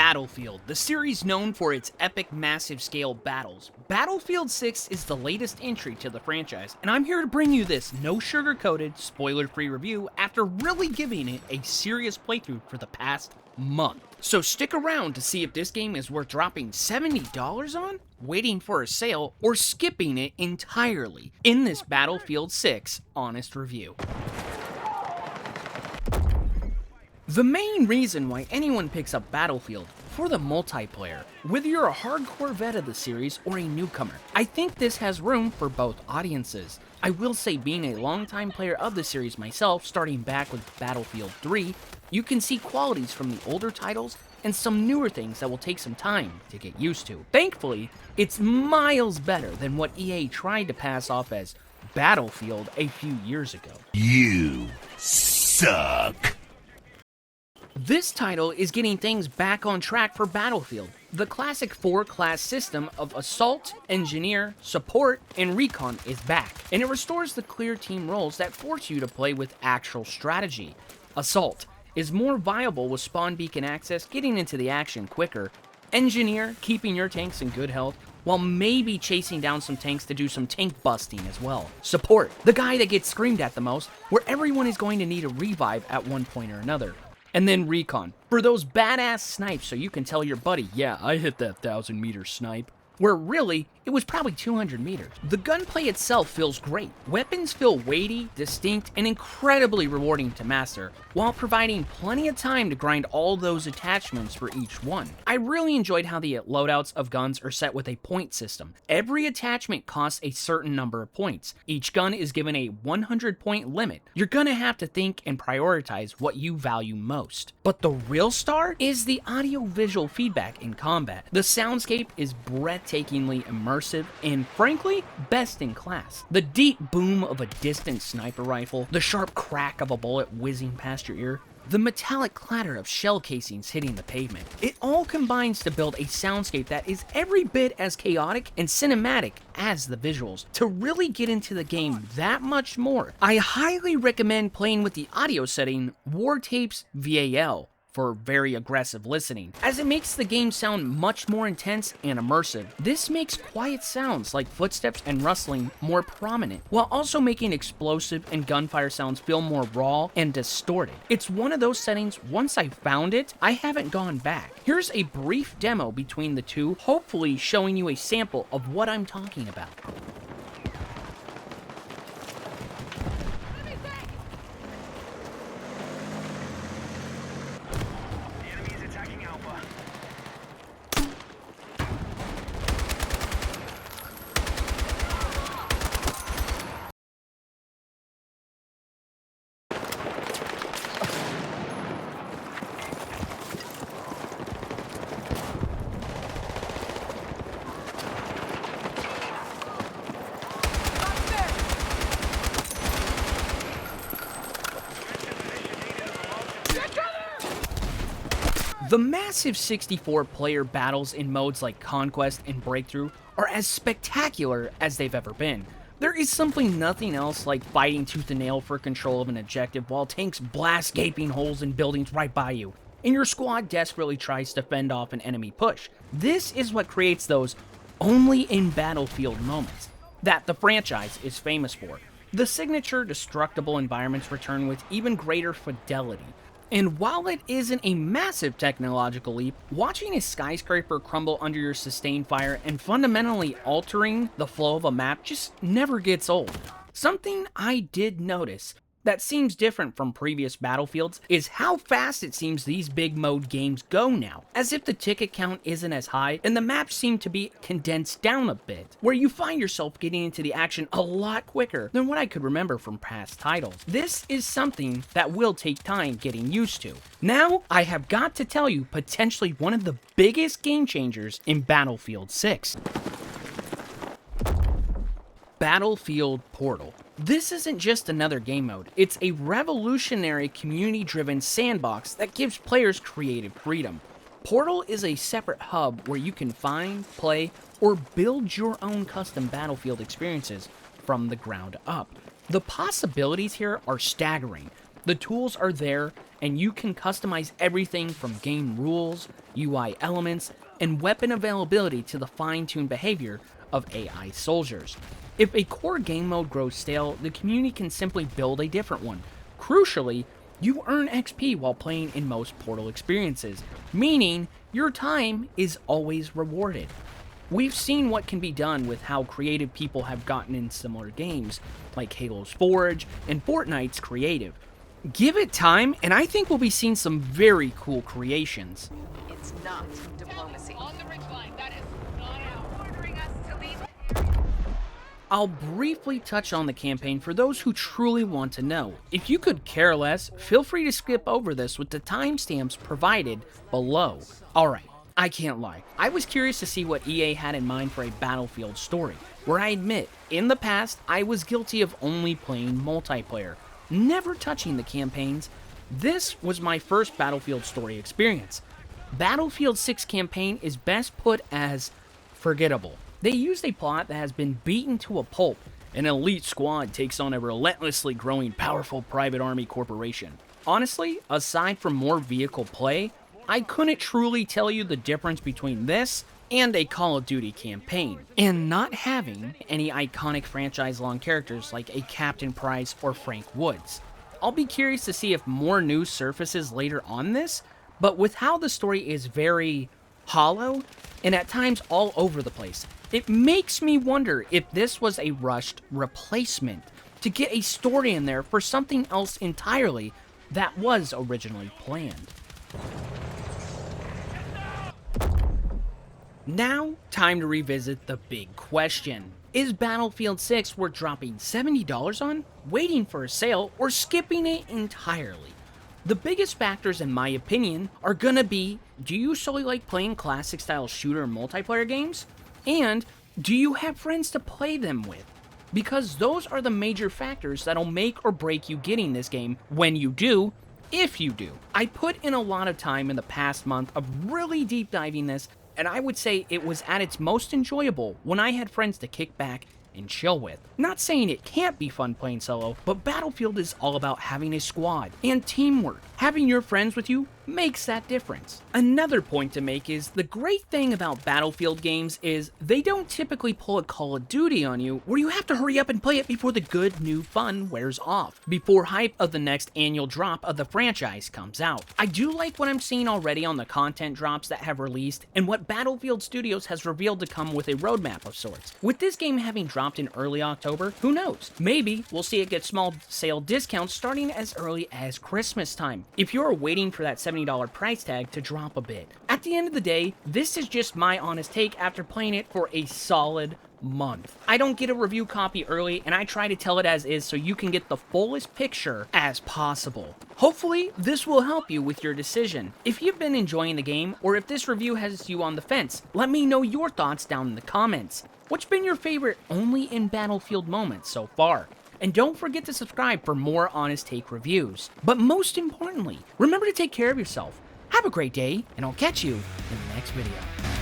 Battlefield, the series known for its epic massive scale battles. Battlefield 6 is the latest entry to the franchise, and I'm here to bring you this no sugar-coated, spoiler-free review after really giving it a serious playthrough for the past month. So stick around to see if this game is worth dropping $70 on, waiting for a sale, or skipping it entirely in this Battlefield 6 honest review. The main reason why anyone picks up Battlefield for the multiplayer, whether you're a hardcore vet of the series or a newcomer. I think this has room for both audiences. I will say, being a longtime player of the series myself, starting back with Battlefield 3, you can see qualities from the older titles and some newer things that will take some time to get used to. Thankfully, it's miles better than what EA tried to pass off as Battlefield a few years ago. You suck. This title is getting things back on track for Battlefield. The classic 4-class system of Assault, Engineer, Support, and Recon is back, and it restores the clear team roles that force you to play with actual strategy. Assault is more viable with spawn beacon access, getting into the action quicker. Engineer, keeping your tanks in good health, while maybe chasing down some tanks to do some tank busting as well. Support, the guy that gets screamed at the most, where everyone is going to need a revive at one point or another. And then Recon, for those badass snipes so you can tell your buddy, yeah, I hit that 1,000-meter snipe, where really, it was probably 200 meters. The gunplay itself feels great. Weapons feel weighty, distinct, and incredibly rewarding to master, while providing plenty of time to grind all those attachments for each one. I really enjoyed how the loadouts of guns are set with a point system. Every attachment costs a certain number of points. Each gun is given a 100-point limit. You're gonna have to think and prioritize what you value most. But the real star is the audio-visual feedback in combat. The soundscape is breathtakingly immersive and, frankly, best in class. The deep boom of a distant sniper rifle, the sharp crack of a bullet whizzing past your ear, the metallic clatter of shell casings hitting the pavement. It all combines to build a soundscape that is every bit as chaotic and cinematic as the visuals. To really get into the game that much more, I highly recommend playing with the audio setting War Tapes VAL for very aggressive listening, as it makes the game sound much more intense and immersive. This makes quiet sounds like footsteps and rustling more prominent, while also making explosive and gunfire sounds feel more raw and distorted. It's one of those settings, once I found it, I haven't gone back. Here's a brief demo between the two, hopefully showing you a sample of what I'm talking about. The massive 64-player battles in modes like Conquest and Breakthrough are as spectacular as they've ever been. There is simply nothing else like fighting tooth and nail for control of an objective while tanks blast gaping holes in buildings right by you, and your squad desperately tries to fend off an enemy push. This is what creates those only in Battlefield moments that the franchise is famous for. The signature destructible environments return with even greater fidelity. And while it isn't a massive technological leap, watching a skyscraper crumble under your sustained fire and fundamentally altering the flow of a map just never gets old. Something I did notice that seems different from previous Battlefields is how fast it seems these big mode games go now, as if the ticket count isn't as high and the maps seem to be condensed down a bit, where you find yourself getting into the action a lot quicker than what I could remember from past titles. This is something that will take time getting used to. Now, I have got to tell you potentially one of the biggest game changers in Battlefield 6. Battlefield Portal. This isn't just another game mode, it's a revolutionary community-driven sandbox that gives players creative freedom. Portal is a separate hub where you can find, play, or build your own custom Battlefield experiences from the ground up. The possibilities here are staggering. The tools are there, and you can customize everything from game rules, UI elements, and weapon availability to the fine-tuned behavior of AI soldiers. If a core game mode grows stale, the community can simply build a different one. Crucially, you earn XP while playing in most Portal experiences, meaning your time is always rewarded. We've seen what can be done with how creative people have gotten in similar games, like Halo's Forge and Fortnite's Creative. Give it time, and I think we'll be seeing some very cool creations. It's not diplomacy. On the ridge line, that is not out. Ordering us to leave. I'll briefly touch on the campaign for those who truly want to know. If you could care less, feel free to skip over this with the timestamps provided below. Alright, I can't lie. I was curious to see what EA had in mind for a Battlefield story, where I admit, in the past, I was guilty of only playing multiplayer, never touching the campaigns. This was my first Battlefield story experience. Battlefield 6 campaign is best put as forgettable. They used a plot that has been beaten to a pulp. An elite squad takes on a relentlessly growing powerful private army corporation. Honestly, aside from more vehicle play, I couldn't truly tell you the difference between this and a Call of Duty campaign, and not having any iconic franchise-long characters like a Captain Price or Frank Woods. I'll be curious to see if more news surfaces later on this, but with how the story is very hollow and at times all over the place, it makes me wonder if this was a rushed replacement to get a story in there for something else entirely that was originally planned. Now, time to revisit the big question. Is Battlefield 6 worth dropping $70 on, waiting for a sale, or skipping it entirely? The biggest factors in my opinion are gonna be, do you solely like playing classic style shooter multiplayer games? And do you have friends to play them with? Because those are the major factors that'll make or break you getting this game when you do, if you do. I put in a lot of time in the past month of really deep diving this, and I would say it was at its most enjoyable when I had friends to kick back and chill with. Not saying it can't be fun playing solo, but Battlefield is all about having a squad and teamwork. Having your friends with you makes that difference. Another point to make is the great thing about Battlefield games is they don't typically pull a Call of Duty on you where you have to hurry up and play it before the good new fun wears off, before hype of the next annual drop of the franchise comes out. I do like what I'm seeing already on the content drops that have released and what Battlefield Studios has revealed to come with a roadmap of sorts. With this game having dropped in early October, who knows? Maybe we'll see it get small sale discounts starting as early as Christmas time, if you're waiting for that $70 price tag to drop a bit. At the end of the day, this is just my honest take after playing it for a solid month. I don't get a review copy early, and I try to tell it as is so you can get the fullest picture as possible. Hopefully, this will help you with your decision. If you've been enjoying the game, or if this review has you on the fence, let me know your thoughts down in the comments. What's been your favorite only in Battlefield moments so far? And don't forget to subscribe for more Honest Take reviews. But most importantly, remember to take care of yourself. Have a great day, and I'll catch you in the next video.